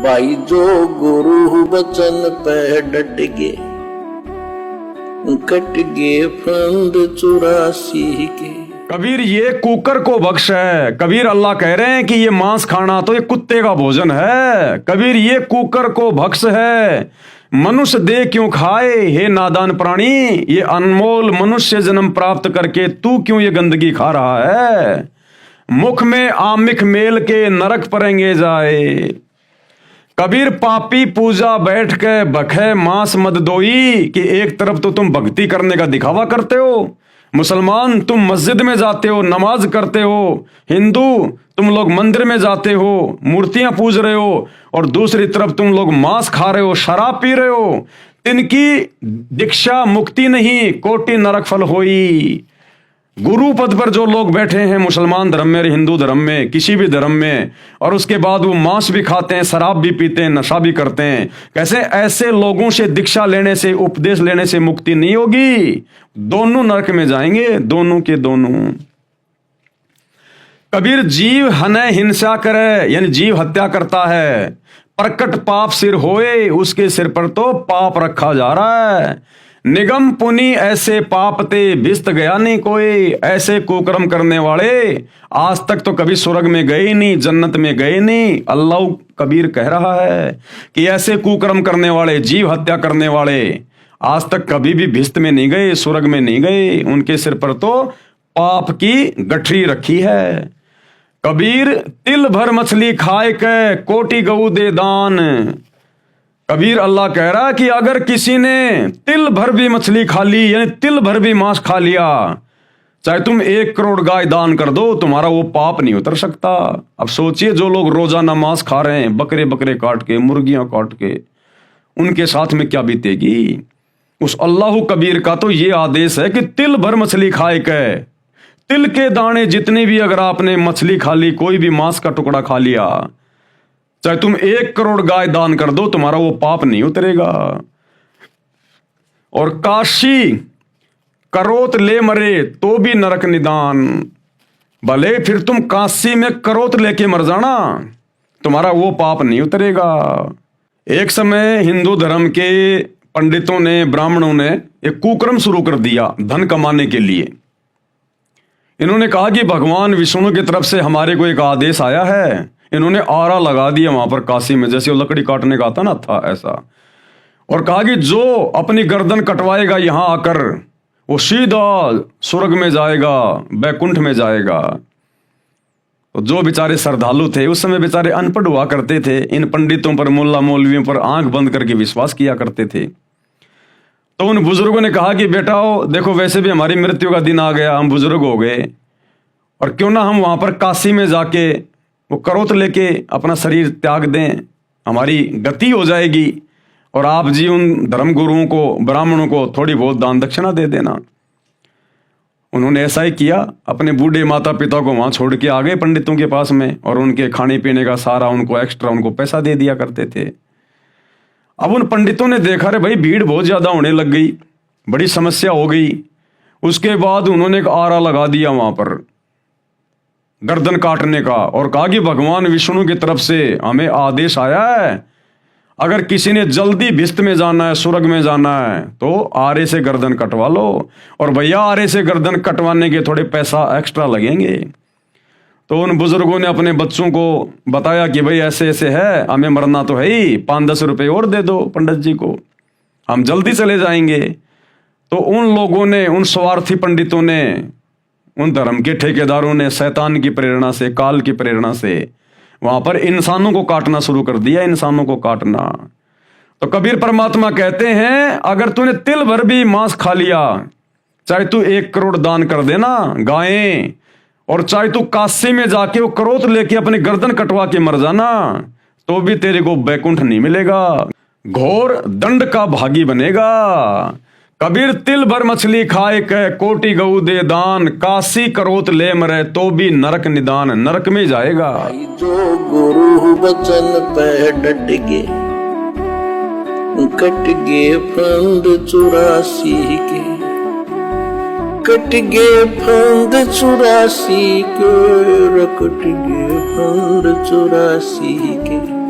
भाई जो गुरु बचन पे डट गे, कट गे फंद 84 के। कबीर ये कुकर को बख्श है। कबीर अल्लाह कह रहे हैं कि ये मांस खाना तो ये कुत्ते का भोजन है। कबीर ये कुकर को बख्श है। मनुष्य देह क्यों खाए हे नादान प्राणी, ये अनमोल मनुष्य जन्म प्राप्त करके तू क्यों ये गंदगी खा रहा है। मुख में आमिख मेल के नरक परेंगे जाए। कबीर पापी पूजा बैठ के बखे मांस मद दोई, कि एक तरफ तो तुम भक्ति करने का दिखावा करते हो, मुसलमान तुम मस्जिद में जाते हो, नमाज करते हो, हिंदू तुम लोग मंदिर में जाते हो, मूर्तियां पूज रहे हो, और दूसरी तरफ तुम लोग मांस खा रहे हो, शराब पी रहे हो। इनकी दीक्षा मुक्ति नहीं, कोटि नरक फल होई। गुरु पद पर जो लोग बैठे हैं मुसलमान धर्म में, हिंदू धर्म में, किसी भी धर्म में, और उसके बाद वो मांस भी खाते हैं, शराब भी पीते हैं, नशा भी करते हैं, कैसे ऐसे लोगों से दीक्षा लेने से, उपदेश लेने से मुक्ति नहीं होगी। दोनों नरक में जाएंगे, दोनों के दोनों। कबीर जीव हने हिंसा करे, यानी जीव हत्या करता है, प्रकट पाप सिर होए, उसके सिर पर तो पाप रखा जा रहा है। निगम पुनि ऐसे पाप ते भिस्त गया नहीं कोई। ऐसे कुकर्म करने वाले आज तक तो कभी स्वर्ग में गए नहीं, जन्नत में गए नहीं। अल्लाह कबीर कह रहा है कि ऐसे कुकर्म करने वाले, जीव हत्या करने वाले आज तक कभी भी भिस्त में नहीं गए, स्वर्ग में नहीं गए। उनके सिर पर तो पाप की गठरी रखी है। कबीर तिल भर मछली खाए के कोटि गऊ दे दान। कबीर अल्लाह कह रहा है कि अगर किसी ने तिल भर भी मछली खा ली, यानी तिल भर भी मांस खा लिया, चाहे तुम 1 करोड़ गाय दान कर दो, तुम्हारा वो पाप नहीं उतर सकता। अब सोचिए जो लोग रोजाना मांस खा रहे हैं, बकरे बकरे काट के, मुर्गियां काट के, उनके साथ में क्या बीतेगी। उस अल्लाह कबीर का तो ये आदेश है कि तिल भर मछली खाए के, तिल के दाने जितने भी अगर आपने मछली खा ली, कोई भी मांस का टुकड़ा खा लिया, चाहे तुम 1 करोड़ गाय दान कर दो, तुम्हारा वो पाप नहीं उतरेगा। और काशी करोत ले मरे तो भी नरक निदान। भले फिर तुम काशी में करोत लेके मर जाना, तुम्हारा वो पाप नहीं उतरेगा। एक समय हिंदू धर्म के पंडितों ने, ब्राह्मणों ने एक कुकर्म शुरू कर दिया धन कमाने के लिए। इन्होंने कहा कि भगवान विष्णु की तरफ से हमारे को एक आदेश आया है। इन्होंने आरा लगा दिया वहां पर काशी में, जैसे वो लकड़ी काटने का आता ना था ऐसा, और कहा कि जो अपनी गर्दन कटवाएगा यहां आकर, वो सीधा स्वर्ग में जाएगा, बैकुंठ में जाएगा। तो जो बेचारे श्रद्धालु थे, उस समय बेचारे अनपढ़ हुआ करते थे, इन पंडितों पर, मुल्ला मौलवियों पर आंख बंद करके विश्वास किया करते थे। तो उन बुजुर्गों ने कहा कि बेटाओ देखो, वैसे भी हमारी मृत्यु का दिन आ गया, हम बुजुर्ग हो गए, और क्यों ना हम वहां पर काशी में जाके वो करोत लेके अपना शरीर त्याग दें, हमारी गति हो जाएगी, और आप जी उन धर्म गुरुओं को, ब्राह्मणों को थोड़ी बहुत दान दक्षिणा दे देना। उन्होंने ऐसा ही किया, अपने बूढ़े माता पिता को वहां छोड़ के आ गए पंडितों के पास में, और उनके खाने पीने का सारा उनको एक्स्ट्रा उनको पैसा दे दिया करते थे। अब उन पंडितों ने देखा रे भाई भीड़ बहुत ज्यादा होने लग गई, बड़ी समस्या हो गई। उसके बाद उन्होंने एक आरा लगा दिया वहां पर गर्दन काटने का, और कहा कि भगवान विष्णु की तरफ से हमें आदेश आया है, अगर किसी ने जल्दी भिस्त में जाना है, स्वर्ग में जाना है, तो आरे से गर्दन कटवा लो। और भैया आरे से गर्दन कटवाने के थोड़े पैसा एक्स्ट्रा लगेंगे। तो उन बुजुर्गों ने अपने बच्चों को बताया कि भाई ऐसे ऐसे है, हमें मरना तो है ही, 5-10 रुपए और दे दो पंडित जी को, हम जल्दी चले जाएंगे। तो उन लोगों ने, उन स्वार्थी पंडितों ने, उन धर्म के ठेकेदारों ने शैतान की प्रेरणा से, काल की प्रेरणा से वहां पर इंसानों को काटना शुरू कर दिया, इंसानों को काटना। तो कबीर परमात्मा कहते हैं अगर तूने तिल भर भी मांस खा लिया, चाहे तू 1 करोड़ दान कर देना गायें, और चाहे तू काशी में जाके वो करोत लेके अपनी गर्दन कटवा के मर जाना, तो भी तेरे को बैकुंठ नहीं मिलेगा, घोर दंड का भागी बनेगा। कबीर तिल भर मछली खाए के कोटि गऊ दे दान, काशी करोत ले मरे तो भी नरक निदान, नरक में जाएगा। जो गुरु बचन पे डट गे, कट गे फंद 84 के, कट गे फंद 84 के, कट गे फंद 84 के।